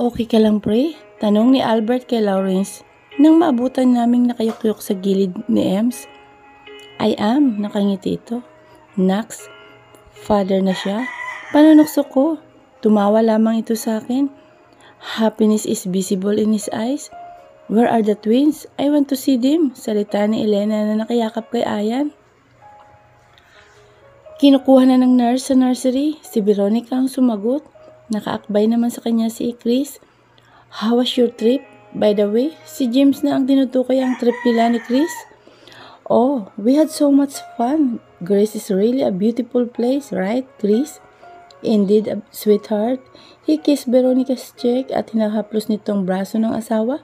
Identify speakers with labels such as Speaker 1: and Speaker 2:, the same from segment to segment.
Speaker 1: Okay ka lang, pre? Tanong ni Albert kay Lawrence nang maabutan naming nakayukyuk sa gilid ni Ems. I am, nakangiti ito. Nax, father na siya. Panunokso ko. Tumawa lamang ito sa akin. Happiness is visible in his eyes. Where are the twins? I want to see them. Salita ni Elena na nakayakap kay Ayan. Kinukuha na ng nurse sa nursery. Si Veronica ang sumagot. Nakaakbay naman sa kanya si Chris. How was your trip? By the way, si James na ang tinutukoy ang trip nila ni Chris. Oh, we had so much fun. Greece is really a beautiful place, right, Chris? Indeed, sweetheart. He kissed Veronica's cheek at hinahaplos nitong braso ng asawa.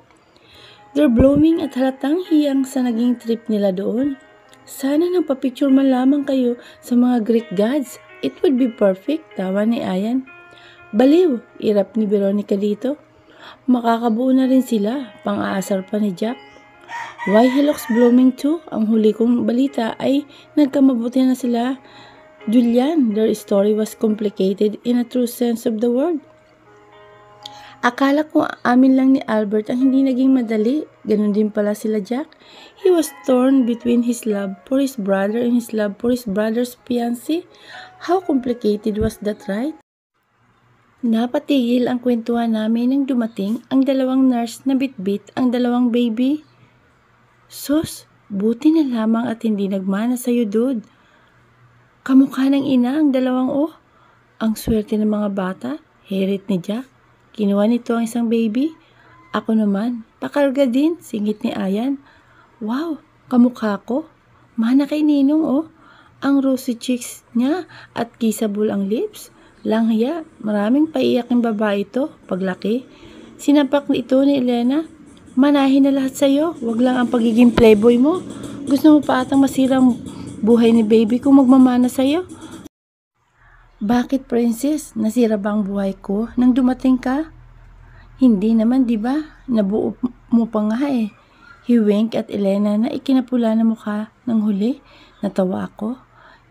Speaker 1: They're blooming at halatang hiyang sa naging trip nila doon. Sana nagpa-picture man lamang kayo sa mga Greek gods. It would be perfect, tawa ni Ayan. Baliw, irap ni Veronica dito. Makakabuo na rin sila, pang-aasar pa ni Jack. Why he looks blooming too? Ang huli kong balita ay nagkamabuti na sila. Julian, their story was complicated in a true sense of the word. Akala ko amin lang ni Albert ang hindi naging madali. Ganon din pala sila Jack. He was torn between his love for his brother and his love for his brother's fiancée. How complicated was that, right? Napatigil ang kwentuhan namin nang dumating ang dalawang nurse na bitbit ang dalawang baby. Sus, buti na lamang at hindi nagmana sa'yo, dude. Kamukha ng ina ang dalawang Ang swerte ng mga bata, hirit ni Jack. Kinuha nito ang isang baby. Ako naman, pakarga din, singit ni Ayan. Wow, kamukha ko. Mana kay Ninong Ang rosy cheeks niya at kissable ang lips. Langhiya, maraming paiyak ng babae ito, paglaki. Sinapak ito ni Elena. Manahin na lahat sa'yo, wag lang ang pagiging playboy mo. Gusto mo pa atang masirang buhay ni baby kung magmamana sa'yo? Bakit, princess? Nasira ba ang buhay ko nang dumating ka? Hindi naman, di ba? Nabuo mo pa nga eh. He winked at Elena na ikinapula na mukha ng huli. Natawa ako.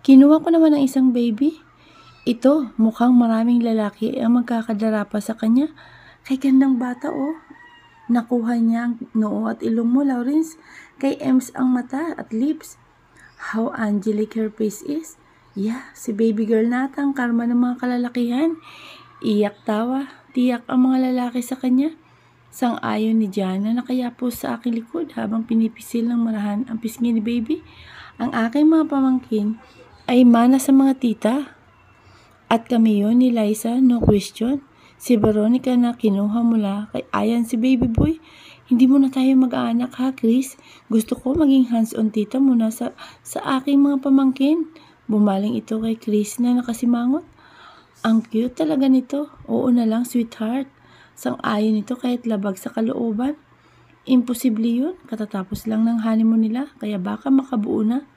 Speaker 1: Kinuha ko naman ang isang baby. Ito, mukhang maraming lalaki ang magkakadarapa sa kanya. Kay gandang bata Nakuha niya ang noo at ilong mo, Lawrence. Kay Ems ang mata at lips. How angelic her face is. Yeah, si baby girl nata ang karma ng mga kalalakihan. Iyak tawa, tiyak ang mga lalaki sa kanya. Sang-ayon ni Jana na nakayapo sa aking likod habang pinipisil ng marahan ang pisngi ni baby. Ang aking mga pamangkin ay mana sa mga tita. At kami yun ni Liza, no question. Si Veronica na kinuha mula kay Ayan si baby boy. Hindi muna tayo mag-aanak ha, Chris. Gusto ko maging hands-on tita muna sa aking mga pamangkin. Bumaling ito kay Chris na nakasimangot. Ang cute talaga nito. Oo na lang, sweetheart. Sang-ayon nito kahit labag sa kalooban. Imposible yun. Katatapos lang ng honeymoon nila, kaya baka makabuo na.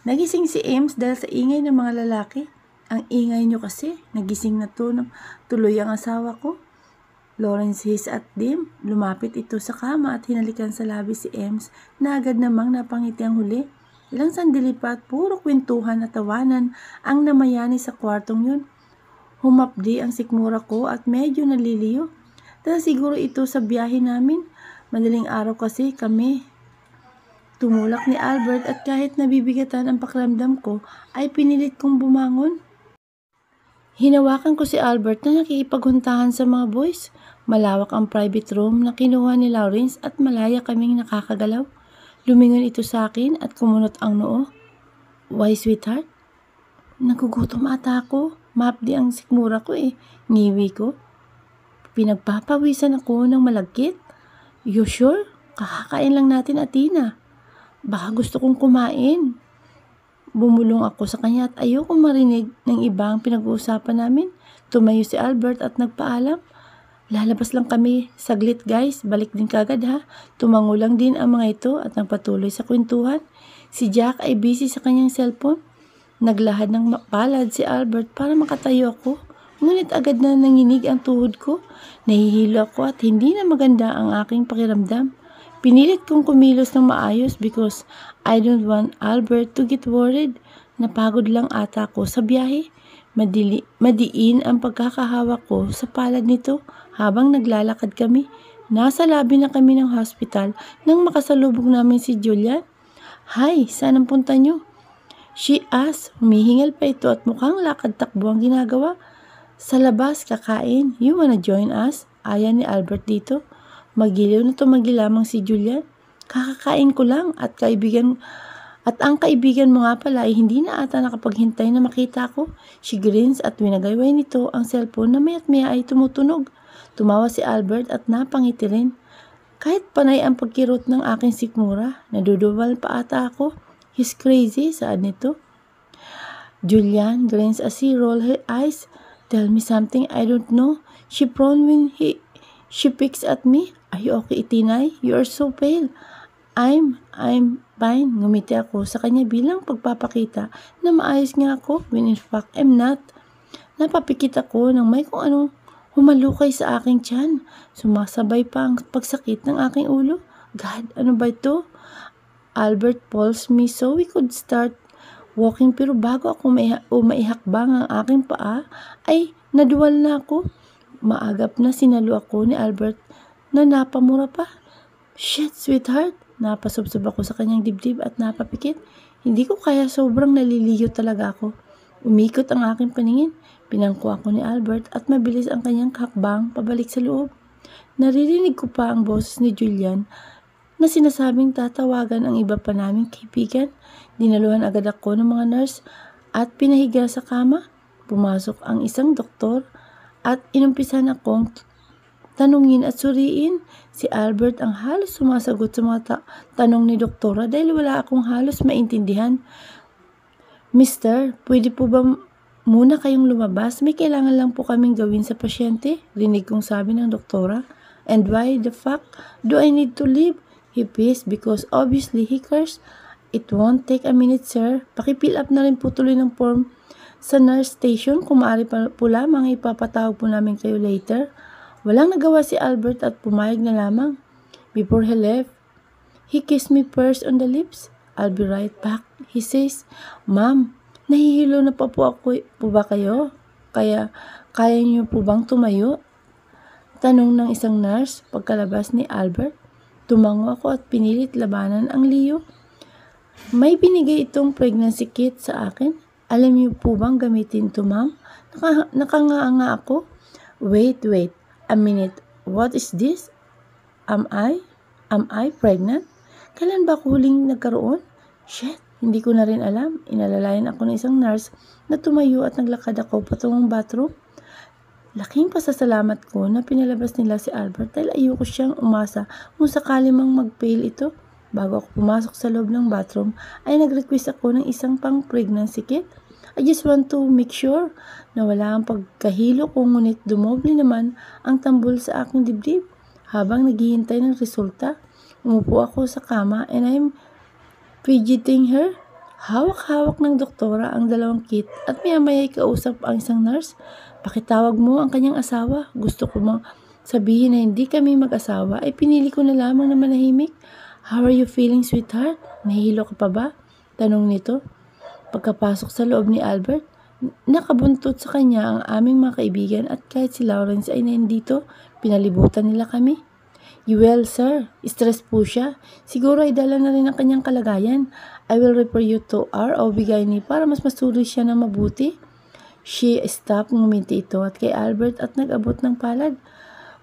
Speaker 1: Nagising si Ems dahil sa ingay ng mga lalaki. Ang ingay nyo kasi, nagising na tuloy ang asawa ko. Lawrence his at dim, lumapit ito sa kama at hinalikan sa labi si Ems na agad namang napangiti ang huli. Ilang sandali pa at puro kwentuhan at tawanan ang namayani sa kwartong yun. Humapdi ang sikmura ko at medyo naliliyo. Dahil siguro ito sa biyahe namin. Madaling araw kasi kami. Tumulak ni Albert at kahit nabibigatan ang pakiramdam ko ay pinilit kong bumangon. Hinawakan ko si Albert na nakikipaghuntahan sa mga boys. Malawak ang private room na kinuha ni Lawrence at malaya kaming nakakagalaw. Lumingon ito sa akin at kumunot ang noo. Why, sweetheart? Nagugutom ata ako. Mapdi ang sikmura ko Ngiwi ko. Pinagpapawisan ako ng malagkit. You sure? Kakakain lang natin, Athena. Baka gusto kong kumain. Bumulong ako sa kanya at ayokong marinig ng ibang pinag-uusapan namin. Tumayo si Albert at nagpaalam. Lalabas lang kami. Saglit guys, balik din kagad ha. Tumango lang din ang mga ito at nagpatuloy sa kwentuhan. Si Jack ay busy sa kanyang cellphone. Naglahad ng palad si Albert para makatayo ako. Ngunit agad na nanginig ang tuhod ko. Nahihilo ako at hindi na maganda ang aking pakiramdam. Pinilit kong kumilos ng maayos because I don't want Albert to get worried. Napagod lang ata ako sa biyahe. Madiin ang pagkakahawak ko sa palad nito Habang naglalakad kami, nasa labi na kami ng hospital nang makasalubong namin si Julian. "Hi, saan ang punta niyo?" She asked. Humihingal pa ito at mukhang lakad-takbo ang ginagawa. "Sa labas, kakain. You wanna join us?" Aya ni Albert dito. Magiliw na tumagi lamang si Julian. "Kakakain ko lang at ang kaibigan mo nga pala ay hindi na ata nakapaghintay na makita ko." She grins at winagayway nito ang cellphone na maya't maya ay tumutunog. Tumawa si Albert at napangiti rin. Kahit panay ang pagkirot ng aking sikmura, naduduwal pa ata ako. "He's crazy," saad nito. Julian grins as he rolled her eyes. "Tell me something I don't know." She frowned when she picks at me. "Are you okay, Tinay? You are so pale." I'm fine." Ngumiti ako sa kanya bilang pagpapakita na maayos nga ako when in fact I'm not. Napapikit ako nang may kung anong humalukay sa aking tiyan. Sumasabay pa ang pagsakit ng aking ulo. God, ano ba ito? Albert pulsed me so we could start walking, pero bago ako maihakbang ang aking paa ay naduwal na ako. Maagap na sinalo ako ni Albert na napamura pa. "Shit, sweetheart." Napasubsob ako sa kanyang dibdib at napapikit. Hindi ko kaya, sobrang naliliyo talaga ako. Umikot ang aking paningin. Pinangko ako ni Albert at mabilis ang kanyang hakbang pabalik sa loob. Naririnig ko pa ang boses ni Julian na sinasabing tatawagan ang iba pa naming kaibigan. Dinaluhan agad ako ng mga nurse at pinahiga sa kama. Pumasok ang isang doktor at inumpisan akong tanungin at suriin. Si Albert ang halos sumasagot sa mga tanong ni doktora dahil wala akong halos maintindihan. "Mister, pwede po ba muna kayong lumabas? May kailangan lang po kaming gawin sa pasyente," rinig kong sabi ng doktora. "And why the fuck do I need to leave?" He pissed because obviously he cursed. "It won't take a minute, sir. Pakipill up na rin po tuloy ng form sa nurse station. Kung maaari pa po lamang, ipapatawag po namin kayo later." Walang nagawa si Albert at pumayag na lamang. Before he left, he kissed me first on the lips. "I'll be right back," he says. "Ma'am, nahihilo na pa po ba kayo? Kaya niyo po bang tumayo?" Tanong ng isang nurse pagkalabas ni Albert. Tumango ako at pinilit labanan ang liyo. "May binigay itong pregnancy kit sa akin. Alam niyo po bang gamitin ito, ma'am?" Nakanganga ako. Wait a minute. What is this? Am I pregnant? Kailan ba ako huling nagkaroon? Shit, hindi ko na rin alam. Inalalayan ako ng isang nurse na tumayo at naglakad ako patungong bathroom. Laking pasasalamat ko na pinalabas nila si Albert dahil ayoko siyang umasa kung sakali mang mag-fail ito. Bago ako pumasok sa loob ng bathroom ay nag-request ako ng isang pang pregnancy kit. I just want to make sure na wala ang pagkahilo ko, ngunit dumoble naman ang tambol sa aking dibdib. Habang naghihintay ng resulta, umupo ako sa kama and I'm fidgeting her. Hawak-hawak ng doktora ang dalawang kit at maya-maya kausap ang isang nurse. "Pakitawag mo ang kanyang asawa." Gusto ko sabihin na hindi kami mag-asawa ay pinili ko na lamang na manahimik. "How are you feeling, sweetheart? Nahihilo ka pa ba?" tanong nito. Pagkapasok sa loob ni Albert, nakabuntot sa kanya ang aming mga kaibigan at kahit si Lawrence ay nandito, pinalibutan nila kami. "Well, sir, stress po siya. Siguro ay dala na rin ang kanyang kalagayan. I will refer you to our OB-GYN para mas masuri siya ng mabuti." She stopped, ngumiti ito at kay Albert at nag-abot ng palad.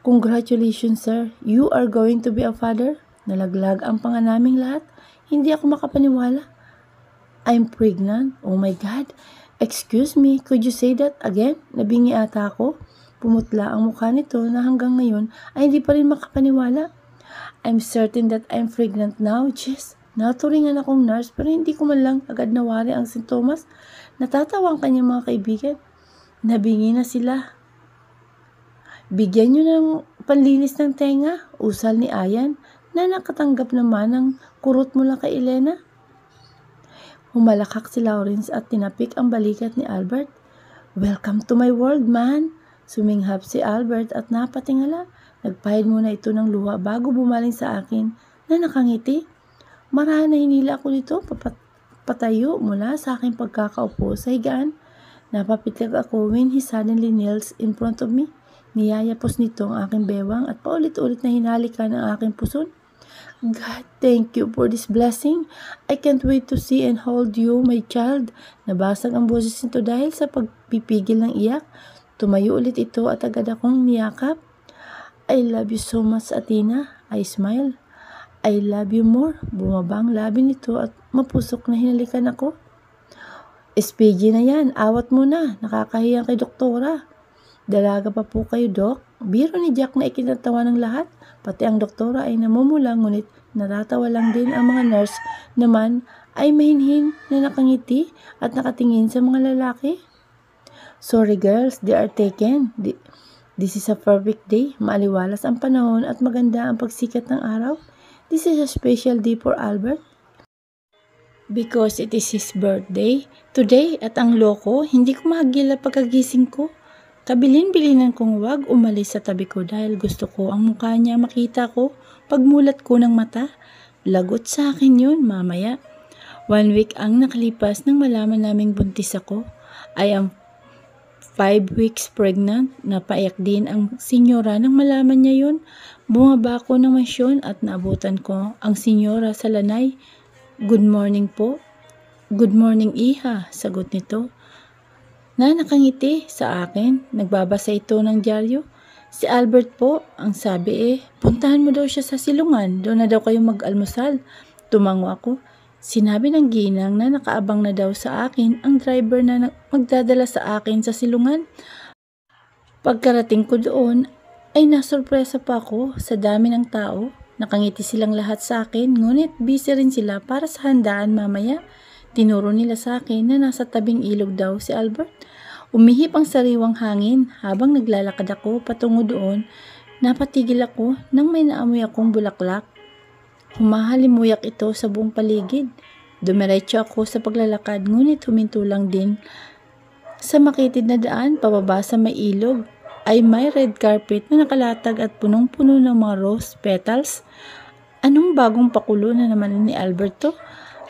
Speaker 1: "Congratulations, sir. You are going to be a father." Nalaglag ang panga naming lahat. Hindi ako makapaniwala. "I'm pregnant? Oh my God. Excuse me, could you say that again?" Nabingi ata ako. Pumutla ang mukha nito na hanggang ngayon ay hindi pa rin makapaniwala. "I'm certain that I'm pregnant now." Jeez, naturingan akong nurse pero hindi ko man lang agad nawari ang sintomas. Natatawa ang kanyang mga kaibigan. Nabingi na sila. "Bigyan niyo ng panlinis ng tenga," usal ni Ayan na nakatanggap naman ng kurot mula kay Elena. Humalakak si Lawrence at tinapik ang balikat ni Albert. "Welcome to my world, man." Suminghap si Albert at napatingala. Nagpahid muna ito ng luha bago bumaling sa akin na nakangiti. Marahan na hinila ako nito patayo mula sa aking pagkakaupo sa higaan. Napapitlag ako when he suddenly kneels in front of me. Niyayapos nito ang aking bewang at paulit-ulit na hinalikan ang aking puson. God, thank you for this blessing. I can't wait to see and hold you, my child. Nabasag ang boses nito dahil sa pagpipigil ng iyak. Tumayo ulit ito at agad akong niyakap. I love you so much, Athena. I smile. I love you more. Bumaba ang labi nito at mapusok na hinalikan ako. SPG na yan, awat mo na. Nakakahiyang kay doktora. Dalaga pa po kayo, Dok. Biro ni Jack na ikinatawa ng lahat. Pati ang doktora ay namumula, ngunit natatawa lang din. Ang mga nurse naman ay mahinhin na nakangiti at nakatingin sa mga lalaki. Sorry girls, they are taken. This is a perfect day. Maaliwalas ang panahon at maganda ang pagsikat ng araw. This is a special day for Albert because it is his birthday today at ang loko, hindi ko mahagila pagkagising ko. Kabilin-bilinan kong wag umalis sa tabi ko dahil gusto ko ang mukha niya makita ko pagmulat ko ng mata. Lagot sa akin yun mamaya. 1 week ang nakalipas nang malaman naming buntis ako. I am 5 weeks pregnant. Napaiyak din ang senyora nang malaman niya yun. Bumaba ako ng mansyon at naabutan ko ang senyora sa lanay. Good morning po. Good morning, iha, sagot nito. Na nakangiti sa akin, nagbabasa ito ng dyaryo. Si Albert po, ang sabi puntahan mo daw siya sa silungan, doon na daw kayo mag-almusal. Tumango ako. Sinabi ng ginang na nakaabang na daw sa akin ang driver na magdadala sa akin sa silungan. Pagkarating ko doon, ay nasurpresa pa ako sa dami ng tao. Nakangiti silang lahat sa akin, ngunit busy rin sila para sa handaan mamaya. Tinuro nila sa akin na nasa tabing ilog daw si Albert. Umihip ang sariwang hangin habang naglalakad ako patungo doon. Napatigil ako nang may naamoy akong bulaklak. Humahalimuyak ito sa buong paligid. Dumiretso ako sa paglalakad, ngunit huminto lang din. Sa makitid na daan pababa sa may ilog ay may red carpet na nakalatag at punong-puno ng mga rose petals. Anong bagong pakulo na naman ni Alberto?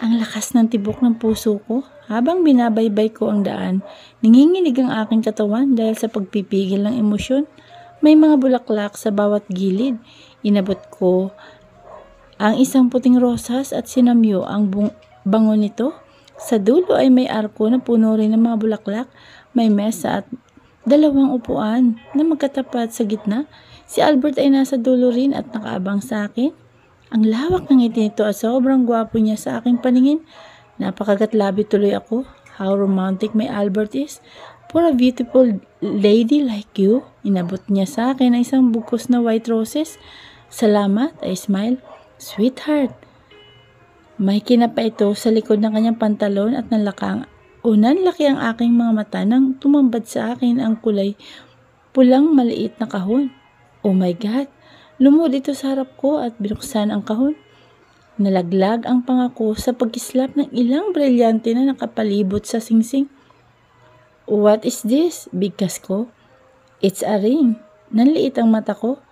Speaker 1: Ang lakas ng tibok ng puso ko habang binabaybay ko ang daan. Nanginginig ang aking katawan dahil sa pagpipigil ng emosyon. May mga bulaklak sa bawat gilid. Inabot ko ang isang puting rosas at sinamyo ang bango nito. Sa dulo ay may arko na puno rin ng mga bulaklak. May mesa at 2 upuan na magkatapat sa gitna. Si Albert ay nasa dulo rin at nakaabang sa akin. Ang lawak ng ngiti nito at sobrang gwapo niya sa aking paningin. Napakagatlabi tuloy ako. How romantic my Albert is. For a beautiful lady like you. Inabot niya sa akin ang isang bukos na white roses. Salamat, I smile. Sweetheart. May kinapa ito sa likod ng kanyang pantalon at nalakang. Laki ang aking mga mata nang tumambad sa akin ang kulay pulang maliit na kahon. Oh my God! Lumuhod ito sa harap ko at binuksan ang kahon. Nalaglag ang pangako sa pagkislap ng ilang brilyante na nakapalibot sa singsing. What is this? Bigkas ko. It's a ring. Nanliit ang mata ko.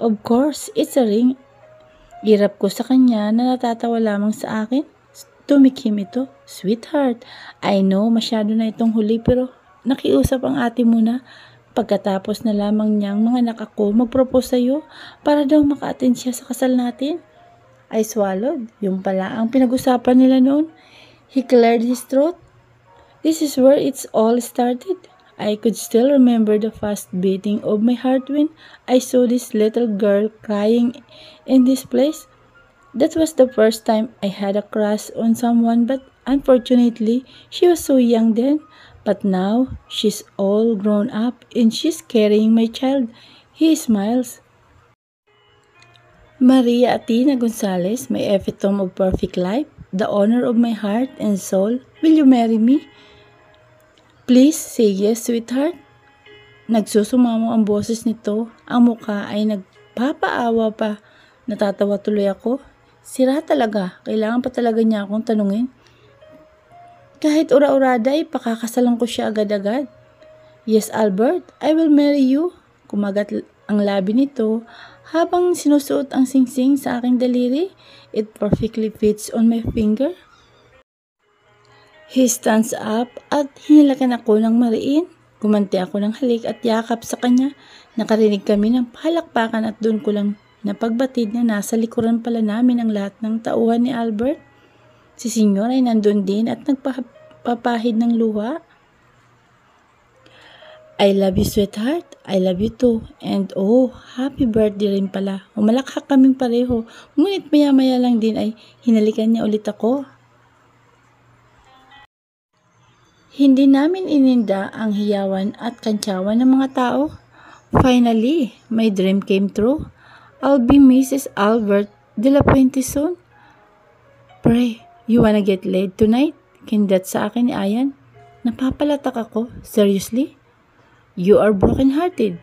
Speaker 1: Of course, it's a ring. Irap ko sa kanya na natatawa lamang sa akin. Tumikim ito. Sweetheart, I know masyado na itong huli pero nakiusap ang ate mo na. Pagkatapos na lamang niyang mga anak ako mag-propose sa'yo para daw maka-attend siya sa kasal natin. I swallowed. Yung pala ang pinag-usapan nila noon. He cleared his throat. This is where it's all started. I could still remember the fast beating of my heart when I saw this little girl crying in this place. That was the first time I had a crush on someone, but unfortunately, she was so young then. But now, she's all grown up and she's carrying my child. He smiles. Maria Athena Gonzalez, my epitome of perfect life, the honor of my heart and soul, will you marry me? Please say yes, sweetheart. Nagsusumamo ang boses nito. Ang mukha ay nagpapaawa pa. Natatawa tuloy ako. Sira talaga. Kailangan pa talaga niya akong tanungin. Kahit ura-urada ay pakakasalan ko siya agad-agad. Yes, Albert, I will marry you. Kumagat ang labi nito habang sinusuot ang singsing sa aking daliri. It perfectly fits on my finger. He stands up at hinilakan ako ng mariin. Gumanti ako ng halik at yakap sa kanya. Nakarinig kami ng palakpakan at doon ko lang napagbatid na nasa likuran pala namin ang lahat ng tauhan ni Albert. Si Senyor ay nandun din at nagpapahid ng luha. I love you, sweetheart. I love you too. And oh, happy birthday rin pala. Umalakhak kaming pareho. Ngunit maya-maya lang din ay hinalikan niya ulit ako. Hindi namin ininda ang hiyawan at kantsawan ng mga tao. Finally, my dream came true. I'll be Mrs. Albert de la Puente soon. Pray, you wanna get laid tonight? Kindat sa akin ni Ayan. Napapalatak ako. Seriously? You are broken-hearted.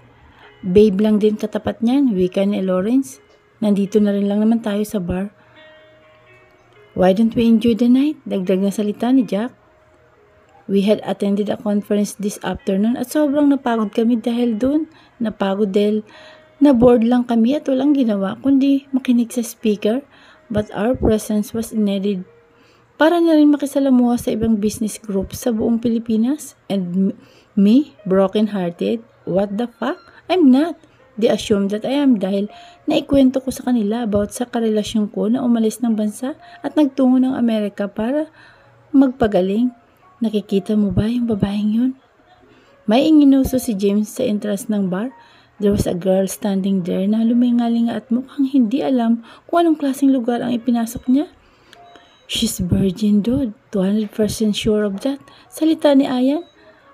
Speaker 1: Babe lang din katapat niyan, wika ni Lawrence. Nandito na rin lang naman tayo sa bar. Why don't we enjoy the night? Dagdag na salita ni Jack. We had attended a conference this afternoon at sobrang napagod kami dahil doon. Napagod dahil na-bored lang kami at walang ginawa kundi makinig sa speaker. But our presence was needed para na rin makisalamuha sa ibang business group sa buong Pilipinas. And me, broken-hearted? What the fuck? I'm not. They assume that I am dahil naikwento ko sa kanila about sa karelasyon ko na umalis ng bansa at nagtungo ng Amerika para magpagaling. Nakikita mo ba yung babaeng yun? May inginuso si James sa entrance ng bar. There was a girl standing there na lumingalinga at mukhang hindi alam kung anong klaseng lugar ang ipinasok niya. She's virgin, dude. 200% sure of that. Salita ni Ayan.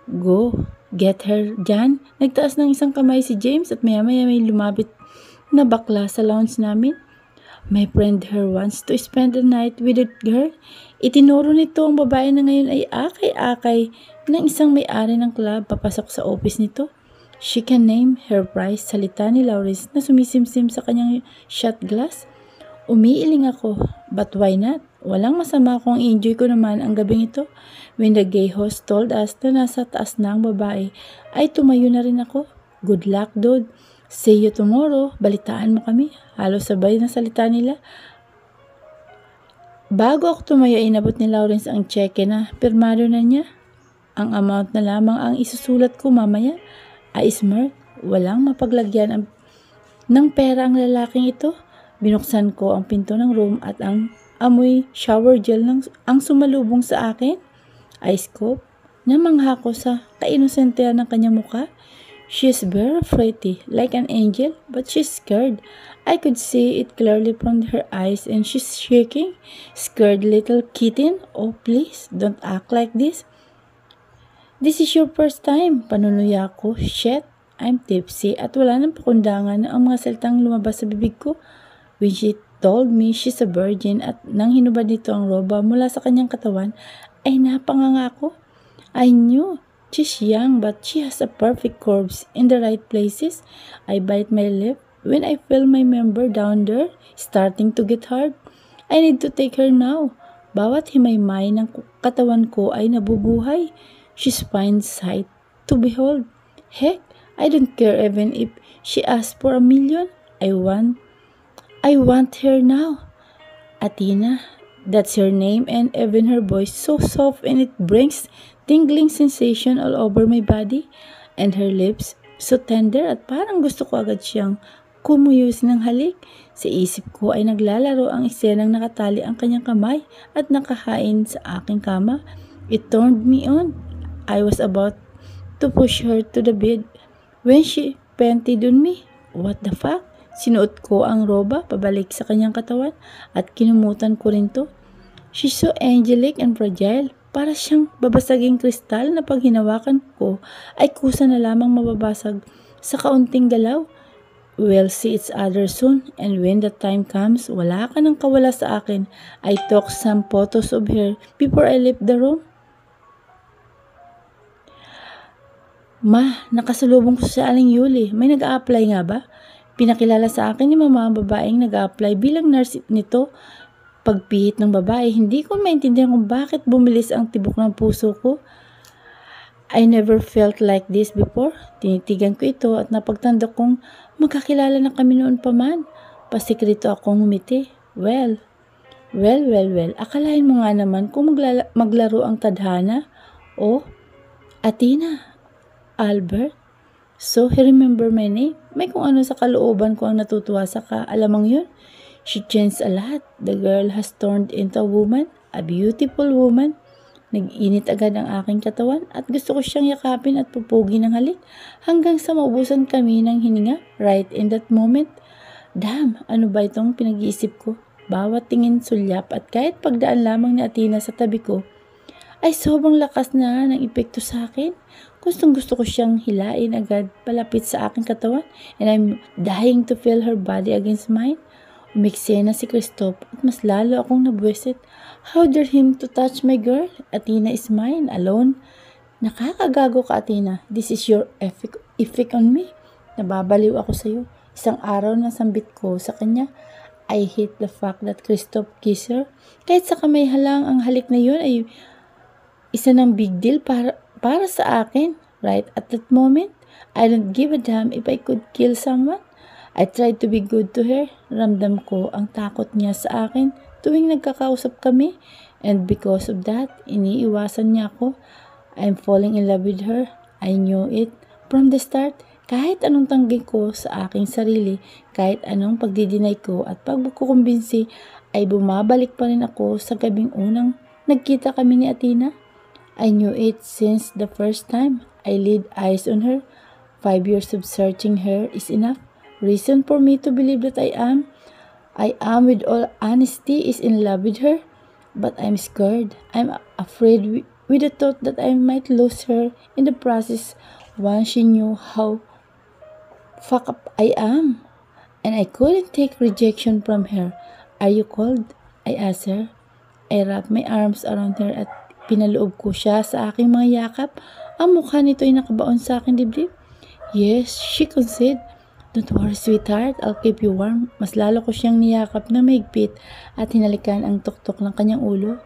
Speaker 1: Go. Get her, Jan. Nagtaas ng isang kamay si James at maya-maya may lumapit na bakla sa lounge namin. My friend here wants to spend the night with a girl. Itinuro nito ang babae na ngayon ay akay-akay ng isang may-ari ng club papasok sa office nito. She can name her price, salita ni Lawrence na sumisimsim sa kanyang shot glass. Umiiling ako, but why not? Walang masama kung enjoy ko naman ang gabing ito. When the gay host told us na nasa taas na ang babae, ay tumayo na rin ako. Good luck, dude. See you tomorrow. Balitaan mo kami. Halos sabay na salita nila. Bago ako tumayo, inabot ni Lawrence ang cheque na pirmado na niya. Ang amount na lamang ang isusulat ko mamaya. I smart. Walang mapaglagyan ng pera ang lalaking ito. Binuksan ko ang pinto ng room at ang amoy shower gel ang sumalubong sa akin. I scope. Namangha ko sa kainusentehan ng kanyang mukha. She's very pretty, like an angel, but she's scared. I could see it clearly from her eyes and she's shaking. Scared little kitten. Oh, please, don't act like this. This is your first time. Panunuya ko. Shit, I'm tipsy at wala nang pakundangan ang mga salitang lumabas sa bibig ko. When she told me she's a virgin at nang hinubad nito ang roba mula sa kanyang katawan, ay napanganga ako. I knew. She's young but she has a perfect curves in the right places. I bite my lip when I feel my member down there starting to get hard. I need to take her now. Bawat himaymay ng katawan ko ay nabubuhay. She's fine sight to behold. Heck, I don't care even if she asks for $1 million. I want her now. Athena, that's her name, and even her voice so soft and it brings tingling sensation all over my body, and her lips so tender at parang gusto ko agad siyang kumuyos ng halik. Sa isip ko ay naglalaro ang eksenang nakatali ang kanyang kamay at nakahain sa aking kama. It turned me on. I was about to push her to the bed when she panted on me. What the fuck? Sinuot ko ang roba pabalik sa kanyang katawan at kinumutan ko rin to. She's so angelic and fragile. Para siyang babasaging kristal na pag hinawakan ko ay kusa na lamang mababasag sa kaunting galaw. We'll see each other soon, and when the time comes, wala ka nang kawala sa akin. I took some photos of her before I left the room. Ma, nakasalubong ko sa Aling Yuli. May nag-a-apply nga ba? Pinakilala sa akin ni mama ang babaeng nag-a-apply bilang nurse nito. Pagpihit ng babae, hindi ko maintindihan kung bakit bumilis ang tibok ng puso ko. I never felt like this before. Tinitigan ko ito at napagtanda kong magkakilala na kami noon pa man. Pasikrito akong ngumiti. Well. Akalain mo nga naman kung maglaro ang tadhana. Oh, Athena, Albert? So, he remember my name? May kung ano sa kalooban ko ang natutuwa sa kaalamang yun. She changed a lot. The girl has turned into a woman, a beautiful woman. Nag-init agad ang aking katawan at gusto ko siyang yakapin at pupugi ng halik hanggang sa maubusan kami ng hininga right in that moment. Damn, ano ba itong pinag-iisip ko? Bawat tingin sulyap at kahit pagdaan lamang ni Athena sa tabi ko ay sobrang lakas na ng epekto sa akin. Gustong gusto ko siyang hilain agad palapit sa aking katawan and I'm dying to feel her body against mine. Umiksena si Christoph at mas lalo akong nabwisit. How dare him to touch my girl? Athena is mine, alone. Nakakagago ka, Athena. This is your effect on me. Nababaliw ako sa iyo. Isang araw na sambit ko sa kanya. I hate the fact that Christoph kissed her. Kahit sa kamay halang ang halik na yun ay isa ng big deal para sa akin. Right at that moment, I don't give a damn if I could kill someone. I tried to be good to her. Ramdam ko ang takot niya sa akin tuwing nagkakausap kami. And because of that, iniiwasan niya ako. I'm falling in love with her. I knew it from the start. Kahit anong tanggi ko sa aking sarili, kahit anong pagdidinay ko at pagkukumbinsi, ay bumabalik pa rin ako sa gabing unang nagkita kami ni Athena. I knew it since the first time I laid eyes on her. 5 years of searching her is enough reason for me to believe that I am with all honesty is in love with her. But I'm scared. I'm afraid with the thought that I might lose her in the process once she knew how fuck up I am. And I couldn't take rejection from her. Are you cold? I asked her. I wrapped my arms around her at pinaloob ko siya sa aking mga yakap. Ang mukha nito ay nakabaon sa aking dibdib. Yes, she conceded. Don't worry, sweetheart. I'll keep you warm. Mas lalo ko siyang niyakap na mahigpit at hinalikan ang tuktok ng kanyang ulo.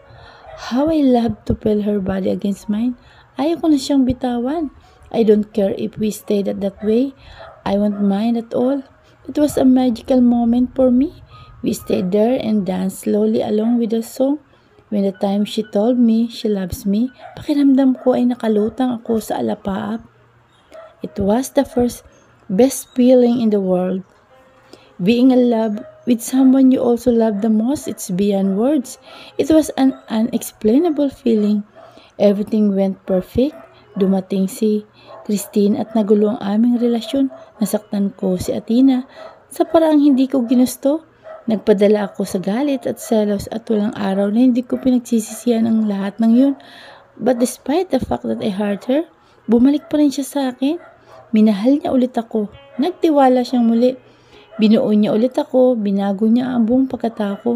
Speaker 1: How I love to feel her body against mine. Ayaw ko na siyang bitawan. I don't care if we stayed that way. I won't mind at all. It was a magical moment for me. We stayed there and danced slowly along with the song. When the time she told me she loves me, pakiramdam ko ay nakalutang ako sa alapaap. It was the best feeling in the world. Being in love with someone you also love the most, it's beyond words. It was an unexplainable feeling. Everything went perfect. Dumating si Christine at nagulo ang aming relasyon. Nasaktan ko si Athena sa paraang hindi ko ginusto. Nagpadala ako sa galit at selos at walang araw na hindi ko pinagsisisihan ang lahat ng yun. But despite the fact that I hurt her, bumalik pa rin siya sa akin. Minahal niya ulit ako. Nagtiwala siyang muli. Binuo niya ulit ako. Binago niya ang buong pagkatao ko.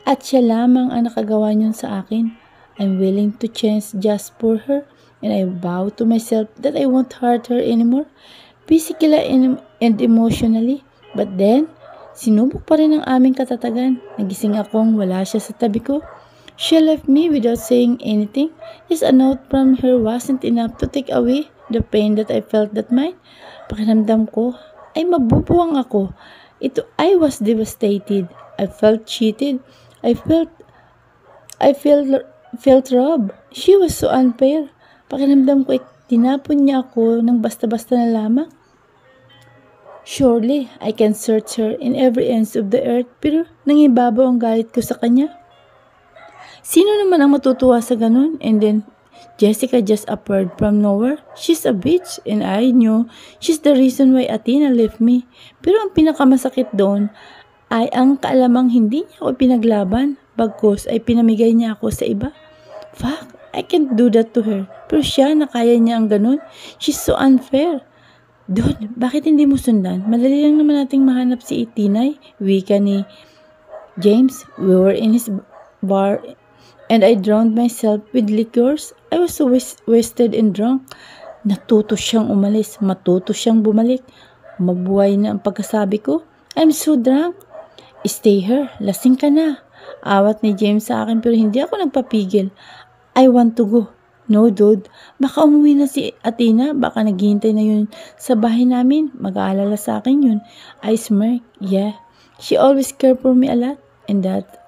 Speaker 1: At siya lamang ang nakagawa niyon sa akin. I'm willing to change just for her. And I vow to myself that I won't hurt her anymore. Physically and emotionally. But then, sinubok pa rin ang aming katatagan. Nagising akong wala siya sa tabi ko. She left me without saying anything. Just a note from her wasn't enough to take away the pain that I felt that night. Pakiramdam ko ay mabubuwang ako. I was devastated. I felt cheated. I felt robbed. She was so unfair. Pakiramdam ko ay tinapon niya ako ng basta-basta na lamang. Surely, I can search her in every ends of the earth, pero nangibabaw ang galit ko sa kanya. Sino naman ang matutuwa sa ganun? And then, Jessica just appeared from nowhere. She's a bitch and I knew she's the reason why Athena left me. Pero ang pinakamasakit doon ay ang kaalamang hindi niya ako pinaglaban. Bagkus ay pinamigay niya ako sa iba. Fuck, I can't do that to her. Pero siya, nakaya niya ang ganun. She's so unfair. Dude, bakit hindi mo sundan? Madali lang naman nating mahanap si Tinay. Wika ni James. We were in his bar and I drowned myself with liquors. I was so wasted and drunk. Natuto siyang umalis. Matuto siyang bumalik. Mabuhay na ang pagkasabi ko. I'm so drunk. Stay here. Lasing ka na. Awat ni James sa akin pero hindi ako nagpapigil. I want to go. No, dude. Baka umuwi na si Athena. Baka naghihintay na yun sa bahay namin. Mag-aalala sa akin yun. I smirk. Yeah. She always cared for me a lot. And that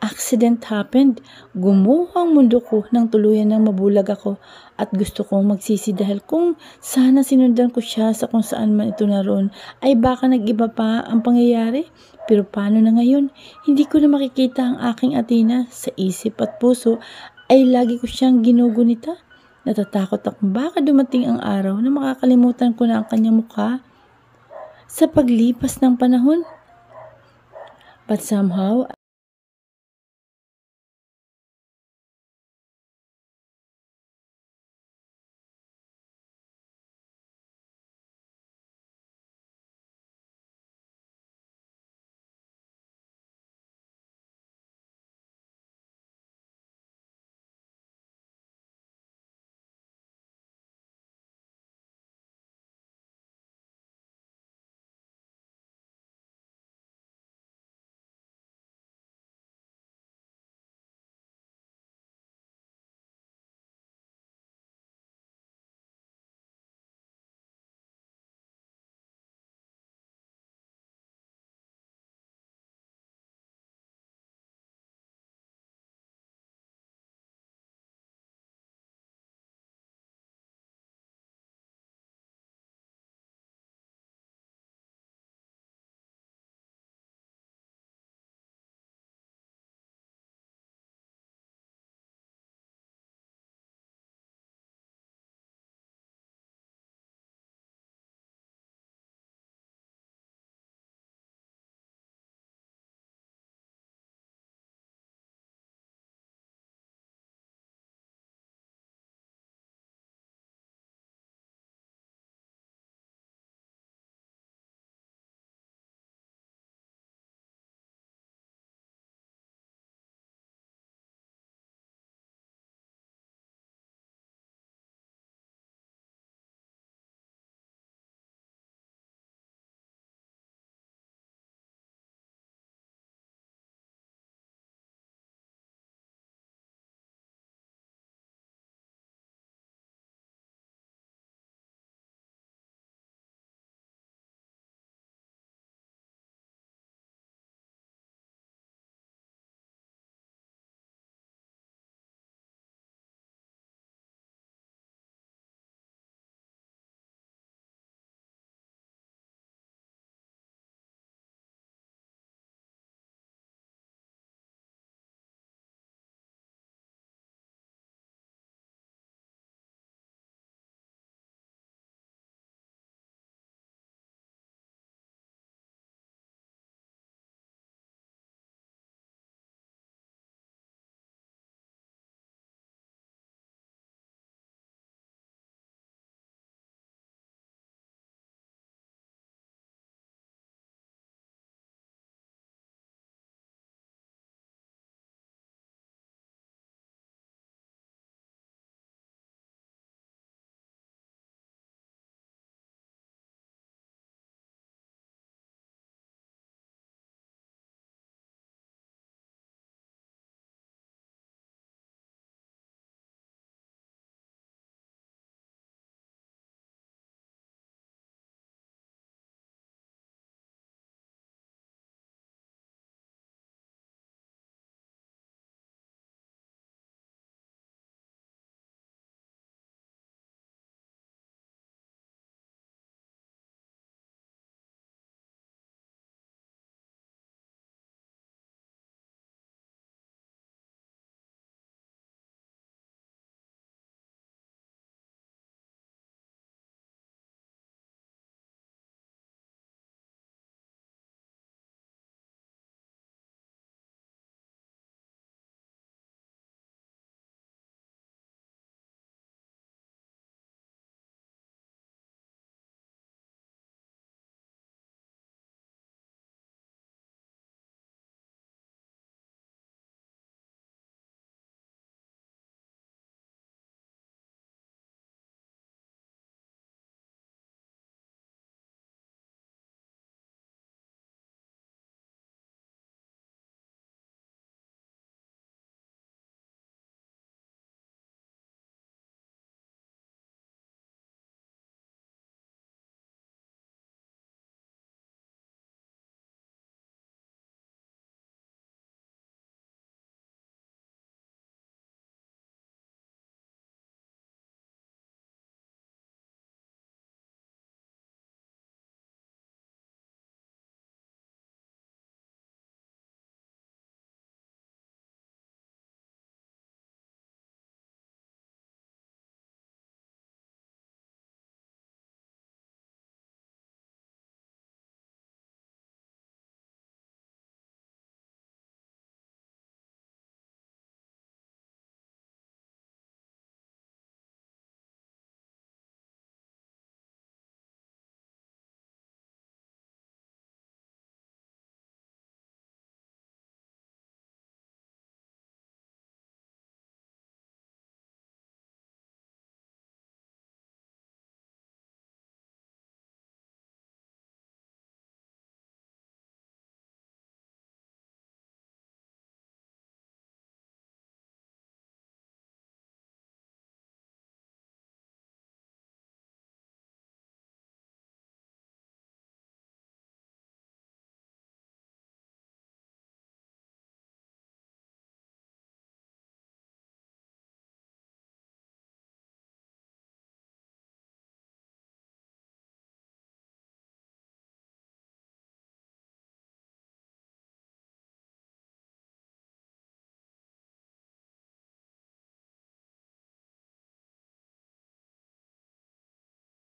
Speaker 1: accident happened. Gumuho ang mundo ko nang tuluyan ng mabulag ako at gusto kong magsisi dahil kung sana sinundan ko siya sa kung saan man ito naroon ay baka nag-iba pa ang pangyayari. Pero paano na ngayon? Hindi ko na makikita ang aking Athena. Sa isip at puso ay lagi ko siyang ginugunita. Natatakot akong baka dumating ang araw na makakalimutan ko na ang kanyang mukha sa paglipas ng panahon. But somehow,